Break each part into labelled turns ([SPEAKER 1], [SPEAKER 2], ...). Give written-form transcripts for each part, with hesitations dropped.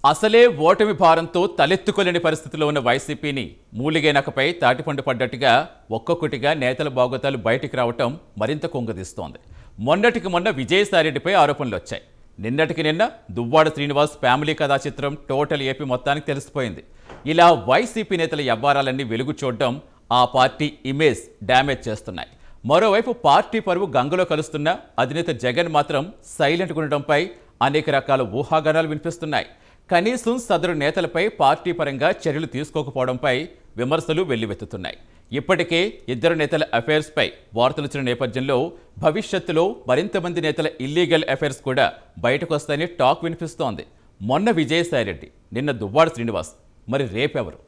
[SPEAKER 1] అసలే ఓటమి భారంతో తలెత్తుకోలేని పరిస్థితిలో ఉన్న వైసీపీని మూలిగేనకపై తాటిపండు పడ్డట్టుగా ఒక్కొక్కటిగా నేతల బాగోతాలు బయటికి రావటం మరింత కుంగదీస్తోంది. మొన్నటికి మొన్న విజయసాయిరెడ్డిపై ఆరోపణలు వచ్చాయి. నిన్నటికి నిన్న దువ్వాడ శ్రీనివాస్ ఫ్యామిలీ కథా చిత్రం టోటల్ ఏపీ మొత్తానికి తెలిసిపోయింది. ఇలా వైసీపీ నేతల వ్యవహారాలన్నీ వెలుగు చూడడం ఆ పార్టీ ఇమేజ్ డ్యామేజ్ చేస్తున్నాయి. మరోవైపు పార్టీ పరువు గంగలో కలుస్తున్న అధినేత జగన్ మాత్రం సైలెంట్గా ఉండడంపై అనేక రకాల ఊహాగానాలు వినిపిస్తున్నాయి. కనీసం సదరు నేతలపై పార్టీ పరంగా చర్యలు తీసుకోకపోవడంపై విమర్శలు వెల్లువెత్తుతున్నాయి. ఇప్పటికే ఇద్దరు నేతల అఫైర్స్పై వార్తలు వచ్చిన నేపథ్యంలో భవిష్యత్తులో మరింత మంది నేతల ఇల్లీగల్ అఫైర్స్ కూడా బయటకు వస్తాయని టాక్ వినిపిస్తోంది. మొన్న విజయసాయిరెడ్డి, నిన్న దువ్వాడ శ్రీనివాస్, మరి రేపెవరు?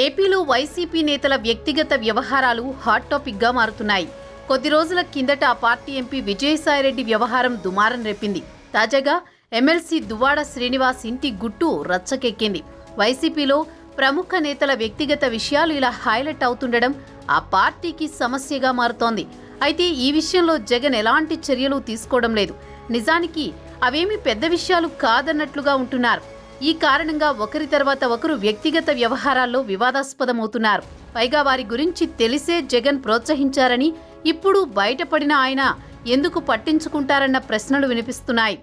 [SPEAKER 2] ఏపీలో వైసీపీ నేతల వ్యక్తిగత వ్యవహారాలు హాట్ టాపిక్గా మారుతున్నాయి. కొద్ది రోజుల కిందట ఆ పార్టీ ఎంపీ విజయసాయిరెడ్డి వ్యవహారం దుమారం రేపింది. తాజాగా ఎమ్మెల్సీ దువ్వాడ శ్రీనివాస్ ఇంటి గుట్టు రచ్చకెక్కింది. వైసీపీలో ప్రముఖ నేతల వ్యక్తిగత విషయాలు ఇలా హైలైట్ అవుతుండడం ఆ పార్టీకి సమస్యగా మారుతోంది. అయితే ఈ విషయంలో జగన్ ఎలాంటి చర్యలు తీసుకోవడం లేదు. నిజానికి అవేమీ పెద్ద విషయాలు కాదన్నట్లుగా ఉంటున్నారు. ఈ కారణంగా ఒకరి తర్వాత ఒకరు వ్యక్తిగత వ్యవహారాల్లో వివాదాస్పదమవుతున్నారు. పైగా వారి గురించి తెలిసే జగన్ ప్రోత్సహించారని ఇప్పుడు బయటపడిన ఆయన ఎందుకు పట్టించుకుంటారన్న ప్రశ్నలు వినిపిస్తున్నాయి.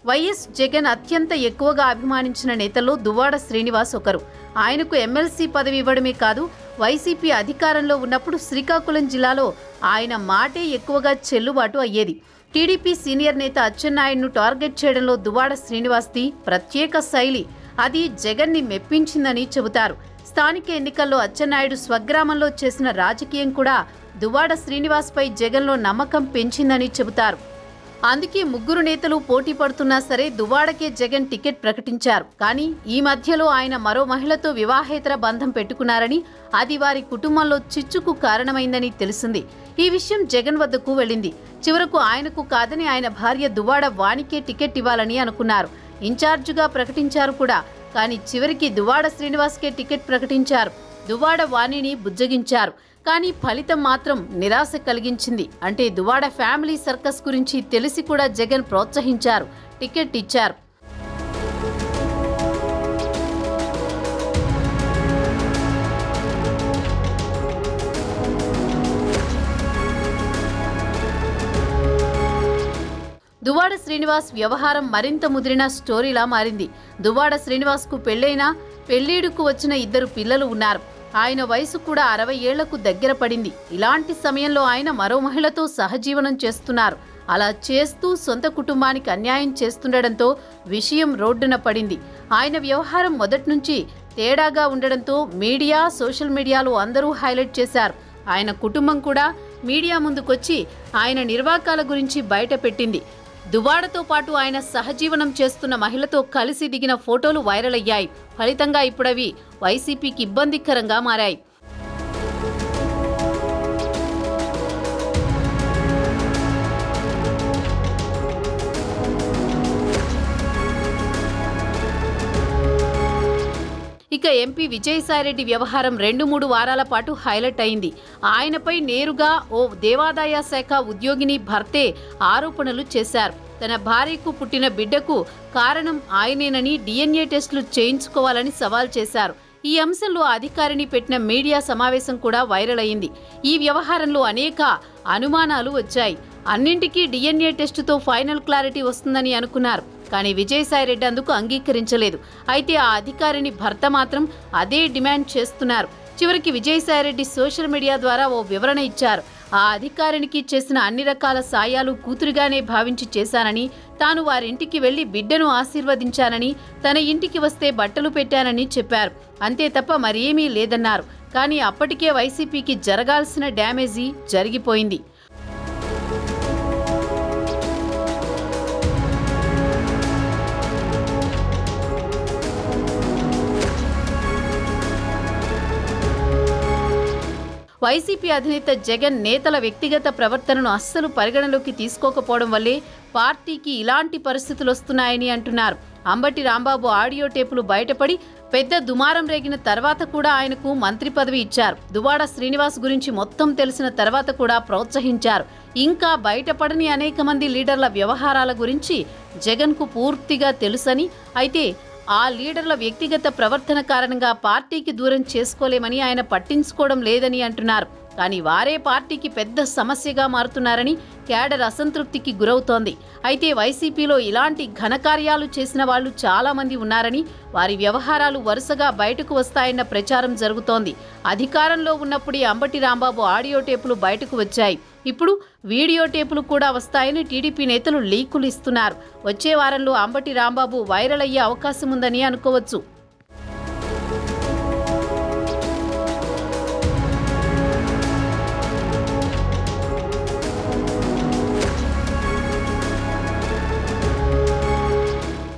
[SPEAKER 2] వైఎస్ జగన్ అత్యంత ఎక్కువగా అభిమానించిన నేతల్లో దువ్వాడ శ్రీనివాస్ ఒకరు. ఆయనకు ఎమ్మెల్సీ పదవి ఇవ్వడమే కాదు, వైసీపీ అధికారంలో ఉన్నప్పుడు శ్రీకాకుళం జిల్లాలో ఆయన మాటే ఎక్కువగా చెల్లుబాటు అయ్యేది. టీడీపీ సీనియర్ నేత అచ్చెన్నాయుడును టార్గెట్ చేయడంలో దువ్వాడ శ్రీనివాస్ది ప్రత్యేక శైలి. అది జగన్ని మెప్పించిందని చెబుతారు. స్థానిక ఎన్నికల్లో అచ్చెన్నాయుడు స్వగ్రామంలో చేసిన రాజకీయం కూడా దువ్వాడ శ్రీనివాస్పై జగన్లో నమ్మకం పెంచిందని చెబుతారు. అందుకే ముగ్గురు నేతలు పోటీ పడుతున్నా సరే దువ్వాడకే జగన్ టికెట్ ప్రకటించారు. కానీ ఈ మధ్యలో ఆయన మరో మహిళతో వివాహేతర బంధం పెట్టుకున్నారని, అది వారి కుటుంబంలో చిచ్చుకు కారణమైందని తెలిసింది. ఈ విషయం జగన్ వద్దకు వెళ్ళింది. చివరకు ఆయనకు కాదని ఆయన భార్య దువ్వాడ వాణికే టికెట్ ఇవ్వాలని అనుకున్నారు. ఇన్ఛార్జిగా ప్రకటించారు కూడా. కానీ చివరికి దువ్వాడ శ్రీనివాస్కే టికెట్ ప్రకటించారు. దువ్వాడ వాణిని బుజ్జగించారు. కానీ ఫలితం మాత్రం నిరాశ కలిగించింది. అంటే దువ్వాడ ఫ్యామిలీ సర్కస్ గురించి తెలిసి కూడా జగన్ ప్రోత్సహించారు, టికెట్ ఇచ్చారు. దువ్వాడ శ్రీనివాస్ వ్యవహారం మరింత ముదిరిన స్టోరీలా మారింది. దువ్వాడ శ్రీనివాస్కు పెళ్లైనా పెళ్లీడుకు వచ్చిన ఇద్దరు పిల్లలు ఉన్నారు. ఆయన వయసు కూడా 60 ఏళ్లకు దగ్గర పడింది. ఇలాంటి సమయంలో ఆయన మరో మహిళతో సహజీవనం చేస్తున్నారు. అలా చేస్తూ సొంత కుటుంబానికి అన్యాయం చేస్తుండడంతో విషయం రోడ్డున పడింది. ఆయన వ్యవహారం మొదటి నుంచి తేడాగా ఉండడంతో మీడియా, సోషల్ మీడియాలో అందరూ హైలైట్ చేశారు. ఆయన కుటుంబం కూడా మీడియా ముందుకొచ్చి ఆయన నిర్వాకాల గురించి బయట పెట్టింది. దువ్వాడతో పాటు ఆయన సహజీవనం చేస్తున్న మహిళతో కలిసి దిగిన ఫోటోలు వైరల్ అయ్యాయి. ఫలితంగా ఇప్పుడవి వైసీపీకి ఇబ్బందికరంగా మారాయి. ఇక ఎంపీ విజయసాయిరెడ్డి వ్యవహారం 2-3 వారాల పాటు హైలైట్ అయింది. ఆయనపై నేరుగా ఓ దేవాదాయ శాఖ ఉద్యోగిని భర్తే ఆరోపణలు చేశారు. తన భార్యకు పుట్టిన బిడ్డకు కారణం ఆయనేనని DNA టెస్టులు చేయించుకోవాలని సవాల్ చేశారు. ఈ అంశంలో అధికారిని పెట్టిన మీడియా సమావేశం కూడా వైరల్ అయింది. ఈ వ్యవహారంలో అనేక అనుమానాలు వచ్చాయి. అన్నింటికీ DNA టెస్టుతో ఫైనల్ క్లారిటీ వస్తుందని అనుకున్నారు. కానీ విజయసాయిరెడ్డి అందుకు అంగీకరించలేదు. అయితే ఆ అధికారిని భర్త మాత్రం అదే డిమాండ్ చేస్తున్నారు. చివరికి విజయసాయిరెడ్డి సోషల్ మీడియా ద్వారా ఓ వివరణ ఇచ్చారు. ఆ అధికారినికి చేసిన అన్ని రకాల సాయాలు కూతురిగానే భావించి చేశానని, తాను వారింటికి వెళ్లి బిడ్డను ఆశీర్వదించానని, తన ఇంటికి వస్తే బట్టలు పెట్టానని చెప్పారు. అంతే తప్ప మరేమీ లేదన్నారు. కానీ అప్పటికే వైసీపీకి జరగాల్సిన డ్యామేజీ జరిగిపోయింది. వైసీపీ అధినేత జగన్ నేతల వ్యక్తిగత ప్రవర్తనను అస్సలు పరిగణలోకి తీసుకోకపోవడం వల్లే పార్టీకి ఇలాంటి పరిస్థితులు వస్తున్నాయని అంటున్నారు. అంబటి రాంబాబు ఆడియో టేపులు బయటపడి పెద్ద దుమారం రేగిన తర్వాత కూడా ఆయనకు మంత్రి పదవి ఇచ్చారు. దువ్వాడ శ్రీనివాస్ గురించి మొత్తం తెలిసిన తర్వాత కూడా ప్రోత్సహించారు. ఇంకా బయటపడని అనేక మంది లీడర్ల వ్యవహారాల గురించి జగన్కు పూర్తిగా తెలుసని, అయితే ఆ లీడర్ల వ్యక్తిగత ప్రవర్తన కారణంగా పార్టీకి దూరం చేసుకోలేమని ఆయన పట్టించుకోవడం లేదని అంటున్నారు. కానీ వారే పార్టీకి పెద్ద సమస్యగా మారుతున్నారని క్యాడర్ అసంతృప్తికి గురవుతోంది. అయితే వైసీపీలో ఇలాంటి ఘనకార్యాలు చేసిన వాళ్లు చాలా మంది ఉన్నారని, వారి వ్యవహారాలు వరుసగా బయటకు వస్తాయన్న ప్రచారం జరుగుతోంది. అధికారంలో ఉన్నప్పుడే అంబటి రాంబాబు ఆడియో టేపులు బయటకు వచ్చాయి. ఇప్పుడు వీడియో టేపులు కూడా వస్తాయని టీడీపీ నేతలు లీకులు ఇస్తున్నారు. వచ్చే వారంలో అంబటి రాంబాబు వైరల్ అయ్యే అవకాశం ఉందని అనుకోవచ్చు.